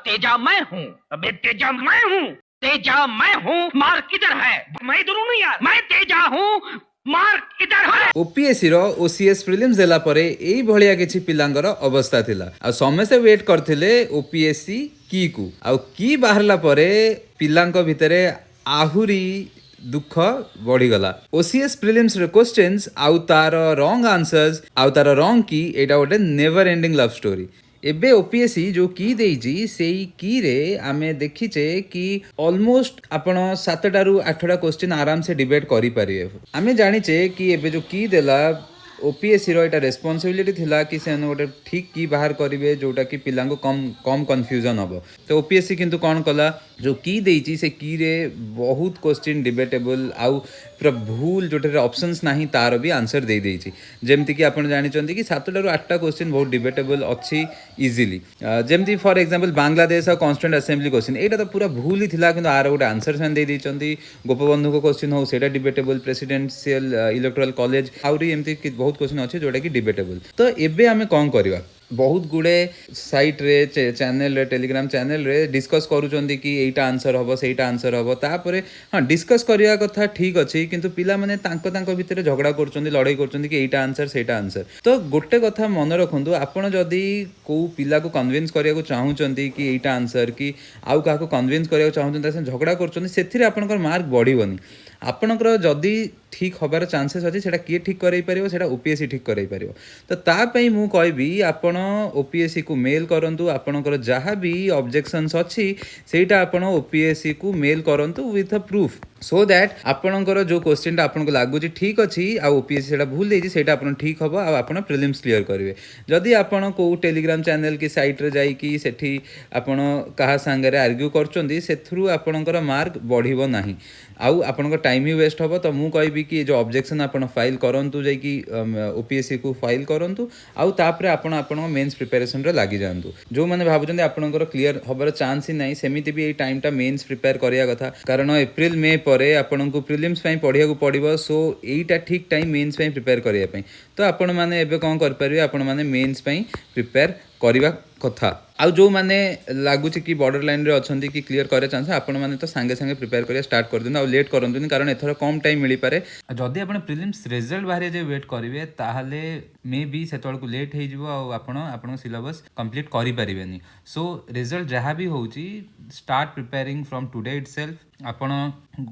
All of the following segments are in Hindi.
तेजा मैं हूँ। अबे तेजा मैं हूँ, तेजा मैं हूँ, मार्क किधर है? मैं इधर हूँ यार, मैं तेजा हूँ, मार्क इधर है। ओपीएससी रो ओसीएस प्रिलिम्स देला परे एई भलिया किछि पिलांगर अवस्था थिला आ समस्त वेट करथिले ओपीएससी की को आ की बाहरला परे पिलांक भितरे आहुरी दुख बढ़ीगला ओसीएस प्रिलिम्स रे क्वेश्चंस आउ तार रॉन्ग आंसर्स आउ तार रॉन्ग की एटा गोटे नेवर एंडिंग लव स्टोरी एबे ओपीएससी जो की देइजी सेई की रे आमे देखिचे कि ऑलमोस्ट आपण 7 रु 8 क्वेश्चन आराम से डिबेट करि परिए आमे जानिचे कि एबे जो की देला ओपीएससी रो एटा रेस्पोंसिबिलिटी थिला कि से गोटे ठीक की बाहर करिवे जोटा कि पिला कम कम कन्फ्यूजन हम तो ओपीएससी किंतु कौन कला जो की देइची से की रे बहुत क्वेश्चन डिबेटेबल आउ पूरा भूल जोटे ऑप्शंस नाही तार भी आंसर दे देइची जेमति कि आपण जानिचंती कि 7 रु 8 क्वेश्चन बहुत डिबेटेबल अच्छी इजिली जेमति फॉर एग्जांपल बांग्लादेश और कॉन्स्टिट्यूएंट असेंबली क्वेश्चन एटा तो पूरा भूल ही थिला किंतु आर गोटे आंसर से दे देइचंती गोपबंधु को क्वेश्चन हो सेटा डिबेटेबल प्रेसिडेंशियल इलेक्टोरल कॉलेज आउरी एमति बहुत क्वेश्चन अच्छे जोटा कि डिबेटेबल तो एबे आमे कौन करवा बहुत गुड़े साइट रे चैनल रे टेलीग्राम चैनल रे डिस्कस करूचंदी कि एटा आंसर हबो सेटा आंसर हबो तापरे हां डिस्कस करिया कथा ठीक अछि किंतु पिला माने तांको भितरे झगड़ा करूचंदी लड़ाई करूचंदी कि एटा आंसर सेटा आंसर तो गोटे कथा मन रखंतु आपण जदी को पिला को कन्विंस करिया को चाहूचंदी कि एटा आंसर कि आउ का को कन्विंस करिया को चाहूचंदी तासे झगड़ा करूचंदी सेथिरे आपनकर मार्क बढ़िबनी आपणकर जदि ठीक हबार चांसेस अच्छे से किए ठीक करई पारिबो सेटा ओपीएससी ठीक करई पारिबो तो तापई मु कहबी आपण ओपीएससी को मेल करंतु आपणकर जहाँ भी ऑब्जेक्शंस अच्छी सेटा आपण ओपीएससी को मेल करंतु with a proof so that आपणकर जो क्वेश्चन आपको लगुच ठीक अच्छी आ ओपीएससी सेटा भूल देछि सेटा आपण ठीक हबो आ आपण प्रिलिम्स क्लियर करिवे जदि आपण को टेलीग्राम चैनल की साइट रे जाई कि सेठी आपण कहा संगे आर्ग्यू करचंदी सेथरु आपणकर मार्क बढ़िबो नाही आउ आपन टाइम ही वेस्ट हम तो मुझे कहबी कि जो ऑब्जेक्शन आप फाइल करूँ जैकि ओपीएससी को फाइल करूँ आउ तापरे आपण मेन्स प्रिपेरेसन रे लागी जातु जो मैंने भावुँ आपंकर क्लीयर हबार चान्स ही ना सेमती भी टाइमटा मेन्स प्रिपेयर करिया कथा कारण एप्रिल मे परे आपन को प्रिलिम्स पढ़िया को पड़ो सो यहीटा ठीक टाइम मेन्स प्रिपेयर करने तो आपण मैंने कौन करेंगे आपण मैंने मेन्स प्रिपेयर करवा कथा आउ जो मैंने लगुच कि बॉर्डर लाइन रे अच्छी कि क्लियर करे चांस आपण मैंने तो सांगे सांगे प्रिपेयर करिया स्टार्ट कर दिनु आ लेट करंतुनी कारण एथर कम टाइम मिली पारे जदि आपण प्रिलिम्स रिजल्ट बाहर जे वेट करिवे ताहाले मे बी सेतळ को लेट हे जिवो आ आपण सिलेबस कंप्लीट करि परिबेनी सो रिजल्ट जहाँ भी होउची start preparing from today itself आपण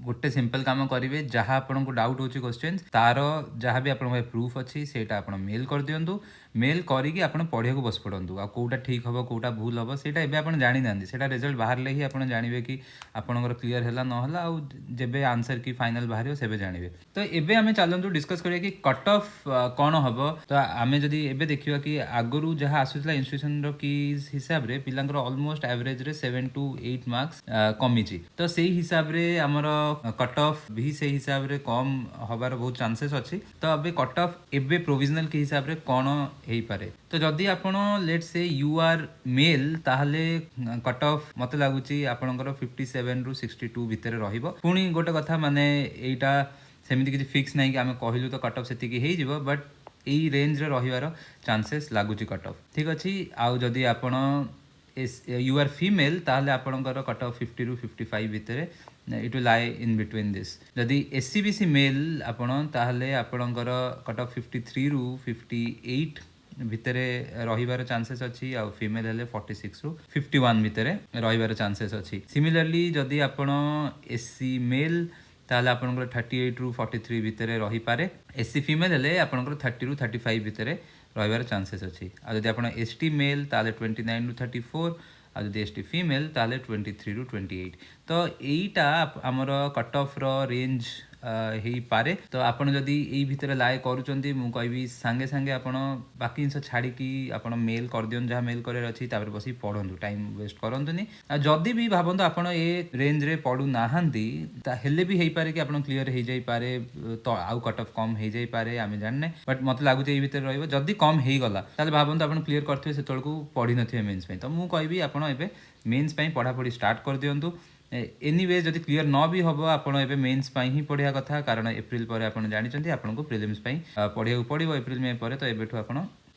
गोटे सिंपल काम करेंगे जहाँ आपन को डाउट होची क्वेश्चन तार जहाँ भी आपन प्रूफ अच्छी सेटा आपन मेल कर दियंतु मेल करिकी आपन पढ़िया को बस पड़ंतु आ कोटा ठीक हबो कोटा भूल हबो सेटा एबे आपन जानि नांदी सेटा रिजल्ट बाहरले ही आपन जानिबे कि आपनकर क्लियर हैला न होला आ जेबे आंसर की फाइनल बाहरियो सेबे जानिबे तो एबे हमें चलंतु डिस्कस करिया कि कट ऑफ कोन हबो तो आमे जदी एबे देखिबा कि आगरु जहाँ आसुतला इंस्टीट्यूशन रो की हिसाब रे पिलांकर ऑलमोस्ट एवरेज रे 7 to 8 मार्क्स कमिची तो सेही हिसाब रे हमर कट ऑफ भी से हिसाब रे कम हबार बहुत चांसेस अच्छी तो अबे कट ऑफ एबे प्रोविजनल के हिसाब रे कौन हेई पारे तो जदि आपण लेट से यू आर मेल ताहले कट ऑफ मते लागुची आपणकर 57 रु 62 भितर रहिबो पुणी गोटे कथा माने एटा सेमिति किछि फिक्स नाही कि आमे कहिलु तो कट ऑफ सेति कि हेई जिवो बट एई रेंज रे रहिवार चांसेस लागुची कट ऑफ ठीक अछि आउ जदि आपण यू आर फीमेल ताहले आपणकर कट ऑफ 50 रु 55 भितर it will lie in between this जदि एससीबीसी मेल आपण ताहले आपणकर कट ऑफ 53 रु 58 भितर रहिबार चांसेस अच्छी आ फीमेल हेले 46 रु 51 भितर रहिबार चांसेस अच्छी सिमिलरली जदि आपण एससी मेल ताहले आपणकर 38 रु 43 भितर रही पारे एससी फीमेल हेले आपणकर 30 रु 35 भितर रहिबार चांसेस अच्छी आ जदि आपण एसटी मेल ताहले 29 रु 34 आ जदि एसटी फीमेल ताहले 23 रु 28 तो एटा हमर कट ऑफ रो रेंज हे पारे तो आपण जदि एई भितर लाए करूचंती मु कहबी सांगे सांगे आपण बाकी जिनस छाड़ी की आपण मेल कर दियन जहाँ मेल करे अछि तापर बसी पढंतु टाइम वेस्ट करंतुनी आ जदि भी भाबंतु आपण ए रेंज रे पढु नाहंती ता हेले भी हेई पारे कि आपण क्लियर हे जाई पारे तो आउ कट ऑफ कम हे जाई पारे आमे जानने बट मते लागुचे एई भितर रहइबो जदि कम हेई गला ताले भाबंतु आपण क्लियर करथिबे सेतळ को पढी नथिबे मेंस पे तो मु कहबी आपण एबे मेंस पे पढा पढी स्टार्ट कर दियंतु एनीवे जदि क्लियर न भी हम आपड़ ए मेन्स ही पढ़िया कथा कारण एप्रिल पर आप जानते आपको प्रिलिम्स पढ़िया पड़ो एप्रिल मे पर तो एबेठू आप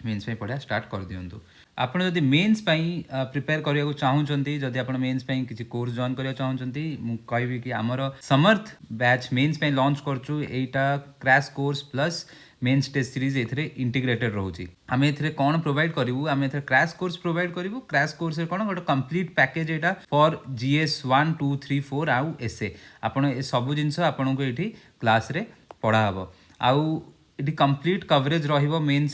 मेन्स पे पढ़ा स्टार्ट कर दियंतु आपण जदि मेन्स पई प्रिपेयर करिया चाहूचंती जदि आपण मेन्स पई किछि कोर्स जॉइन करिया चाहूचंती मु कहबी कि हमर समर्थ बैच मेन्स पई लॉन्च करछु एटा crash course plus mains test series एथरे इंटीग्रेटेड रहउची आम एथरे कोन प्रोवाइड करिवु आम एथरे क्रैश कोर्स प्रोवाइड करिवु क्रैश कोर्स रे कोन गोटे कंप्लीट पैकेज एटा फॉर जीएस 1 2 3 4 आउ एसए आपण ए सब जिंस आपण को एठी क्लास रे पढ़ा हबो आउ एटी कंप्लीट कवरेज रहिबो मेंस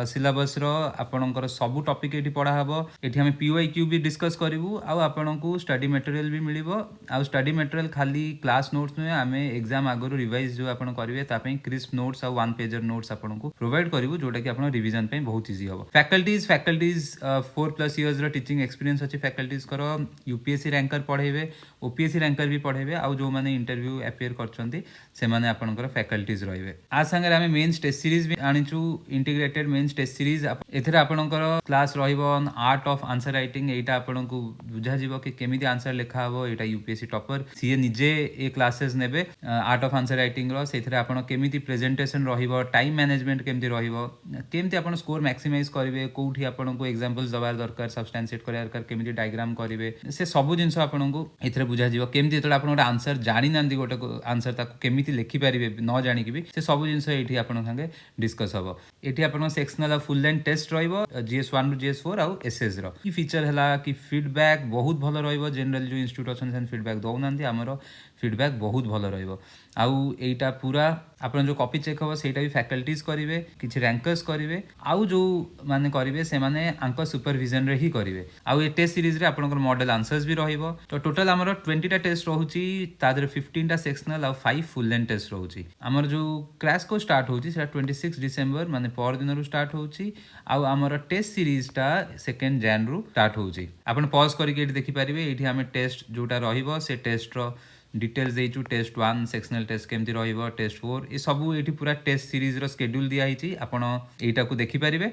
सिलेबस रो आपणकर सब टॉपिक एटी पढ़ा हबो एटी हम पीओआईक्यू भी डिस्कस करिवु आ आपणको स्टडी मटेरियल भी मिलिबो आ स्टडी मटेरियल खाली क्लास नोट्स नुहे आमे एग्जाम आगरो रिवाइज जो आपण करिवे ता पई क्रिस्प नोट्स आ वन पेजर नोट्स आपणको प्रोवाइड करिवु जोटा कि आपण रिवीजन पई बहुत इजी हबो फैकल्टीज 4+ इयर्स रो टीचिंग एक्सपीरियंस अछि फैकल्टीज करो यूपीएससी रैंकर पढेबे ओपीएससी रैंकर भी पढेबे आ जो माने इंटरव्यू अपियर करचंती से माने आपणकर फैकल्टीज रहिबे आ संगे आमे मेंस टेस्ट सीरीज भी आनिचु इंटीग्रेटेड मेंस टेस्ट सीरीज एथरे आपणकर क्लास रहिबो आर्ट ऑफ आंसर राइटिंग एटा आपणको बुझा जिवो कि केमिति आंसर लेखा हबो एटा यूपीएससी टॉपर सीए निजे ए क्लासेस नेबे आर्ट ऑफ आंसर राइटिंग रो सेथरे आपण केमिति प्रेजेंटेशन रहिबो टाइम मैनेजमेंट केमिति रहिबो केमिति आपण स्कोर मैक्सिमाइज करिवे कोठी आपणको एग्जांपल्स दबार दरकार सब्सटेंशिएट करिया दरकार केमिति डायग्राम करिवे से सब जिंस आपणको एथरे बुझा जिवो केमिति जेतला आपण गोटे आंसर जानि नांदी गोटे आंसर ताको केमिति लेखि परिवे न जानि कि भी से सब जिंस एठी आपण संगे डिस्कस हबो एठी आपण सेक्शनल फुल लेंथ टेस्ट रहिबो जीएस 1 रु जीएस 4 आउ एसएस रो की फीचर हला कि फीडबैक बहुत भलो रहिबो जनरल जो इंस्टीट्यूट अछन सेन फीडबैक दउ नांदी हमरो फीडबैक बहुत भलो रहिबो आउ एटा पूरा आपण जो कॉपी चेक हबो सेटा भी फैकल्टीज करिवे किछि रैंकर्स करिवे आउ जो माने करिवे से माने आंको सुपरविजन रे ही करिवे आउ ए टेस्ट सीरीज रे आपनकर मॉडल आंसर्स भी रहिबो तो टोटल हमरो 20 टा टेस्ट रहउची तादर 15 टा सेक्शनल आउ 5 फुल लेंथ टेस्ट रहउची हमर जो क्रैश को स्टार्ट होउची सेटा 26 डिसेंबर माने पर दिन रु स्टार्ट होउची आउ हमर टेस्ट सीरीज टा 2 जन रु स्टार्ट होउची आपण पॉज करिके एठी देखि परिबे एठी हमें टेस्ट जोटा रहिबो से टेस्ट रो डिटेल्स देइचु टेस्ट 1 सेक्शनल टेस्ट केमति रहिबो टेस्ट 4 ए सब एठी पूरा टेस्ट सीरीज रो शेड्यूल दिया हिची आपण एटा को देखि परिबे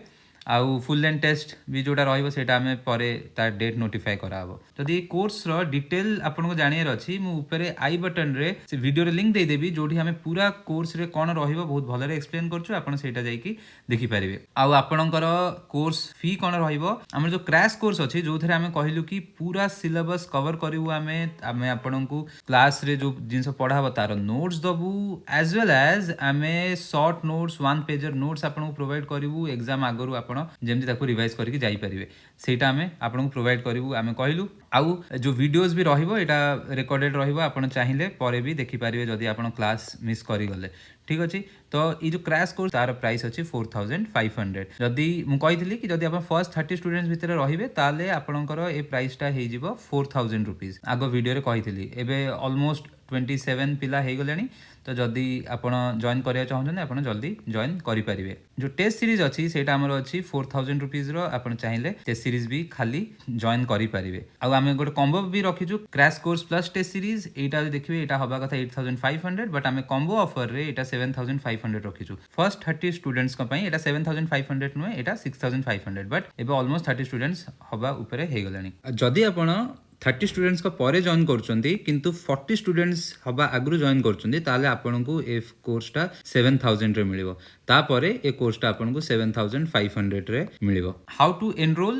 आउ फुल लेंथ टेस्ट भी जोटा रहिबो सेटा हमें परे ता डेट नोटिफाई कराबो जदि कोर्स रो डिटेल आपण को जानियर अछि मु ऊपर आई बटन रे से वीडियो रे लिंक दे देबी जोठी हमें पूरा कोर्स रे कोन रहिबो बहुत भलो रे एक्सप्लेन करछु आपण सेटा जाई कि देखि परिबे आउ आपणकर कोर्स फी कोन रहिबो हमर जो क्रैश कोर्स अछि जो थरे हमें कहिलु कि पूरा सिलेबस कवर करिवु हमें आपण को क्लास रे जो जिंस पढाबो तार नोट्स दबु एज वेल एज हमें short notes one pager notes आपण को प्रोवाइड करिवु एग्जाम आगरु आपण जेमति ताको रिवाइज करके जाई परिबे सेटा हमें आपन को प्रोवाइड करिवु हमें कहिलु आउ जो वीडियोस भी रहिबो एटा रिकॉर्डेड रहिबो आपन चाहिए परे भी देखि परिबे जदि आपन क्लास मिस करि गले ठीक अछि तो ई जो क्रैश कोर्स तार प्राइस अछि 4500 जदि मु कहितली कि जदि आपन फर्स्ट 30 स्टूडेंट्स भितर रहिबे ताले आपनकर ए प्राइस टा हे जिवो 4000 रुपीस आगो वीडियो रे कहितली एबे ऑलमोस्ट 27 पिला हे गलेनी तो जदि आपण जॉइन करिया चाहछन आपण जल्दी जॉइन करि परिबे जो टेस्ट सीरीज अछि सेटा हमर अछि 4000 रुपीस रो आपण चाहिले टेस्ट सीरीज भी खाली जॉइन करि परिबे आ हमें गोटे कॉम्बो भी रखिछु crash course plus test series एटा देखिबे एटा हबा कथा 8500 बट हमें कॉम्बो ऑफर रे एटा 7500 रखिछु फर्स्ट 30 स्टूडेंट्स का पई एटा 7500 नुए एटा 6500 बट एबे ऑलमोस्ट 30 स्टूडेंट्स हबा ऊपर हे गलानी जदि आपण 30 स्टूडेंट्स को परे जॉइन करछंती किंतु 40 स्टूडेंट्स हबा आगरु जॉइन करछंती ताले आपनको ए कोर्सटा 7000 रे मिलिबो तापरे ए कोर्सटा आपनको 7500 रे मिलिबो हाउ टू एनरोल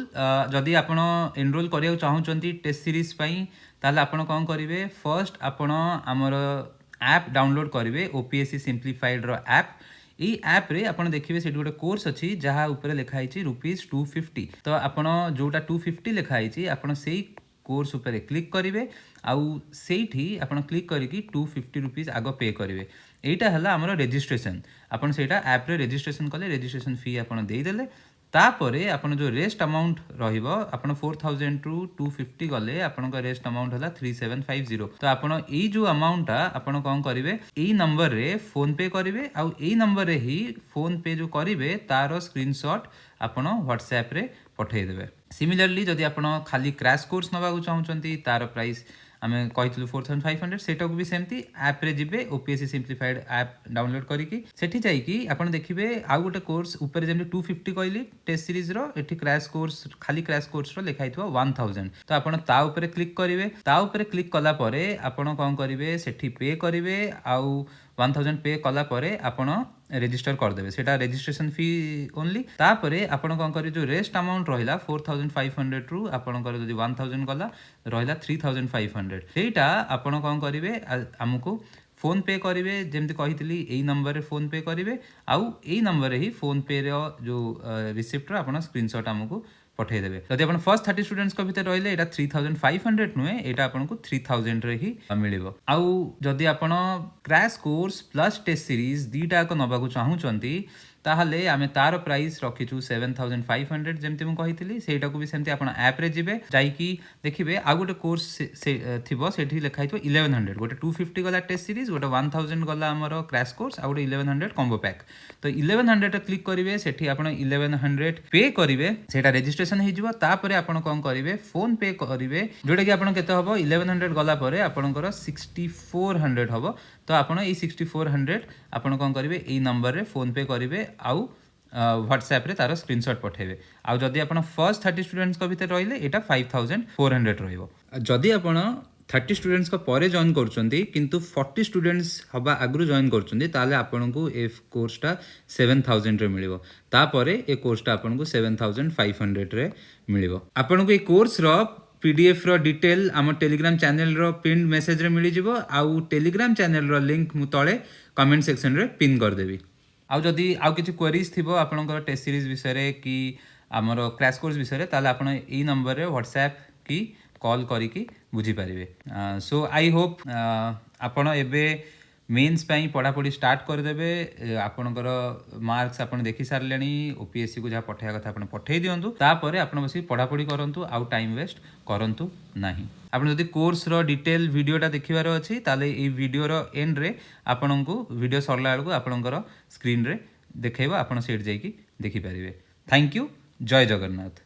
जदि आपण एनरोल करिया चाहछंती टेस्ट सीरीज पई ताले आपण कोन करिवे फर्स्ट आपण हमर ऐप डाउनलोड करिवे ओपीएससी सिंपलीफाइड रो ऐप ई ऐप रे आपण देखिबे सेठी गोटे कोर्स अछि जहा ऊपर लिखा हिची ₹250 तो आपण जोटा 250 लिखा हिची आपण सेही कोर्स ऊपर क्लिक करिवे आउ सेठी आपण क्लिक करिकी 250 रुपीस आगो पे करिवे एटा हला हमर रजिस्ट्रेशन आपण सेटा ऐप रे रजिस्ट्रेशन कले रजिस्ट्रेशन फी आपण देई देले तापरे आपण जो रेस्ट अमाउंट रहिबो आपण 4000 टू 250 गले आपण का रेस्ट अमाउंट हला 3750 तो आपण एई जो अमाउंट आपण कोन करिवे एई नंबर रे फोन पे करिवे आउ एई नंबर रे ही फोन पे जो करिवे तारो स्क्रीनशॉट आपण व्हाट्सएप रे पठेई देबे सिमिलरली जदि आपण खाली क्रैश कोर्स नबा को चाहउचंती तार प्राइस आमे कहितलु 4500 सेटा को भी सेमती ऐप रे जिबे ओपीएससी सिंपलीफाइड ऐप डाउनलोड करिकी सेठी जाईकी आपण देखिबे आ गोटे कोर्स ऊपर जेम 250 कहली टेस्ट सीरीज रो एठी क्रैश कोर्स खाली क्रैश कोर्स रो लिखा हितबो 1000 तो आपण ता ऊपर क्लिक करिवे ता ऊपर क्लिक कला परे आपण कोन करिवे सेठी पे करिवे आउ 1000 पे कला परे आपण रेजिस्टर करदेवे सेटा रजिस्ट्रेशन फी ओनली तापरे आपण कौन करेंगे जो रेस्ट अमाउंट रहा 4500 रु आपणकर जदि 1000 गला रहा 3500 सेटा आपण कौन करेंगे आमको फोन पे करेंगे जमती कही यही नंबर रे फोन पे करेंगे आउ यही नंबर ही फोन पे रो जो रिसिप्ट आप स्क्रीनशॉट आमको पठेदेवे जदि आप फर्स्ट 30 स्टूडेंट्स भितर रहिले एटा 3500 नुहे एटा आपको 3000 रे ही मिलिबो आउ जदि आपण crash course plus test series दीटा को नबाकू चाहूचंती ताहले आमे तार प्राइस रखीचु 7500 जमती मु कहितली सेटा को भी सेमती आपण ऐप रे जिवे जाईकी देखिबे आ गोटे कोर्स से थिबो सेठी लिखा हितो 1100 गोटे 250 गला टेस्ट सीरीज गोटे 1000 गला हमर क्रैश कोर्स आ गोटे 1100 कॉम्बो पैक तो 1100 रे क्लिक करिवे सेठी आपण 1100 पे करिवे सेटा रजिस्ट्रेशन हे जिवो तापरे आपण कोन करिवे फोन पे करिवे जोटा कि आपण केते हबो 1100 गला परे आपणकर 6400 हबो तो आपण ए 6400 आपण कोन करिवे ए नंबर रे फोन पे करिवे आउ व्हाट्सएप रे तार स्क्रीनशॉट पठेबे आउ जदि आपण फर्स्ट 30 स्टूडेंट्स को भितर रहिले एटा 5400 रहइबो जदि आपण 30 स्टूडेंट्स को परे जॉइन करछंती किंतु 40 स्टूडेंट्स हबा आगरु जॉइन करछंती ताले आपनको ए कोर्सटा 7000 रे मिलिबो तापरे ए कोर्सटा आपनको 7500 रे मिलिबो आपनको ए कोर्स रो पीडीएफ रो डिटेल आम टेलीग्राम चैनल रो पिन मेसेज रे मिली जिवो आउ टेलीग्राम चैनल रो लिंक मु तळे कमेंट सेक्शन रे पिन कर देबी आउ जदि आउ किछि क्वेरीज थिबो आपनकर टेस्ट सीरीज विषय रे कि हमर क्रैश कोर्स विषय रे ताले आपण ए नंबर रे व्हाट्सएप की कॉल करिकी बुझी पारिबे सो आई होप आपण एबे मेन्स पई पढ़ा पढ़ी स्टार्ट कर देबे आपनकर मार्क्स आपण देखि सारलेनी ओपीएससी को जहा पठाया कथा आपण पठेई दियंतु तापरे आपण बसी पढ़ा पढ़ी करंतु आउ टाइम वेस्ट करंतु नाही आपण जदि कोर्स रो डिटेल वीडियोटा देखिबार अछि ताले ए वीडियो रो एंड रे आपनकु वीडियो सरला बेलकु आपनकर स्क्रीन रे देखैबो आपण सेट जाई कि देखि पारिबे थैंक यू जय जगन्नाथ।